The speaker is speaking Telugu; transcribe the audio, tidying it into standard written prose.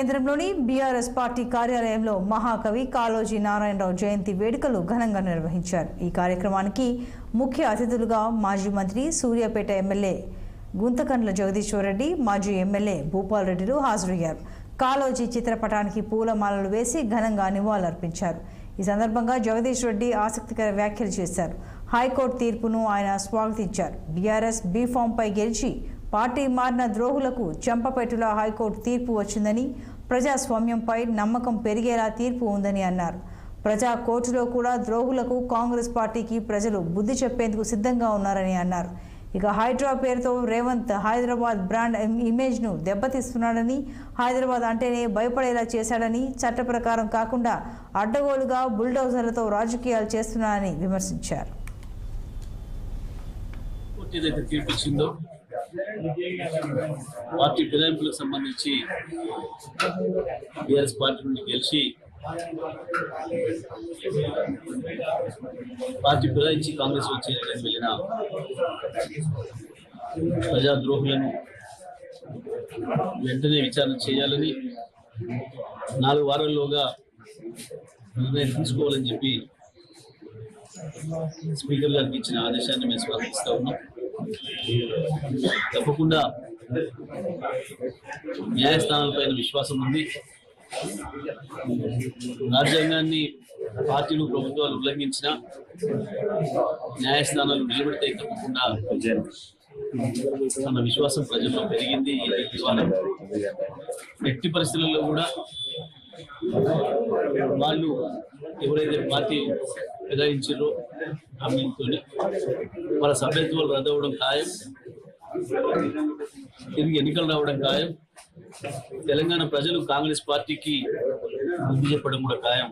కేంద్రంలోని బీఆర్ఎస్ పార్టీ కార్యాలయంలో మహాకవి కాళోజీ నారాయణరావు జయంతి వేడుకలు ఘనంగా నిర్వహించారు. ఈ కార్యక్రమానికి ముఖ్య అతిథులుగా మాజీ మంత్రి సూర్యాపేట ఎమ్మెల్యే గుంతకండ్ల జగదీశ్వర్ రెడ్డి, మాజీ ఎమ్మెల్యే భూపాల్ రెడ్డిలు హాజరయ్యారు. కాళోజీ చిత్రపటానికి పూలమాలలు వేసి ఘనంగా నివాళులర్పించారు. ఈ సందర్భంగా జగదీష్ రెడ్డి ఆసక్తికర వ్యాఖ్యలు చేశారు. హైకోర్టు తీర్పును ఆయన స్వాగతించారు. బీఆర్ఎస్ బీఫామ్పై గెలిచి పార్టీ మారిన ద్రోహులకు చెంపపెట్టులా హైకోర్టు తీర్పు వచ్చిందని, ప్రజాస్వామ్యంపై నమ్మకం పెరిగేలా తీర్పు ఉందని అన్నారు. ప్రజా కోర్టులో కూడా ద్రోహులకు కాంగ్రెస్ పార్టీకి ప్రజలు బుద్ధి చెప్పేందుకు సిద్ధంగా ఉన్నారని అన్నారు. ఇక హైడ్రా పేరుతో రేవంత్ హైదరాబాద్ బ్రాండ్ ఇమేజ్ను దెబ్బతీస్తున్నాడని, హైదరాబాద్ అంటేనే భయపడేలా చేశాడని, చట్ట ప్రకారం కాకుండా అడ్డగోలుగా బుల్డోజర్లతో రాజకీయాలు చేస్తున్నారని విమర్శించారు. పార్టీ ఫిరాయింపులకు సంబంధించి బీఆర్ఎస్ పార్టీ నుండి గెలిచి పార్టీ ఫిరాయించి కాంగ్రెస్ వచ్చి వెళ్ళిన ప్రజాద్రోహులను వెంటనే విచారణ చేయాలని, 4 వారాల్లోగా నిర్ణయం తీసుకోవాలని చెప్పి స్పీకర్ గారికి ఇచ్చిన ఆదేశాన్ని మేము స్వాగతిస్తా ఉన్నాం. తప్పకుండా న్యాయస్థానాలపైన విశ్వాసం ఉంది. రాజ్యాంగాన్ని పార్టీలు ప్రభుత్వాలు ఉల్లంఘించిన న్యాయస్థానాలు నిలబెడితే తప్పకుండా అన్న విశ్వాసం ప్రజల్లో పెరిగింది. ఎట్టి పరిస్థితుల్లో కూడా వాళ్ళు ఎవరైతే పార్టీ ఫిరాయించారో హామీలతో వాళ్ళ సభ్యత్వాలు రద్దవడం ఖాయం, తిరిగి ఎన్నికలు రావడం ఖాయం, తెలంగాణ ప్రజలు కాంగ్రెస్ పార్టీకి బుద్ధి చెప్పడం కూడా ఖాయం.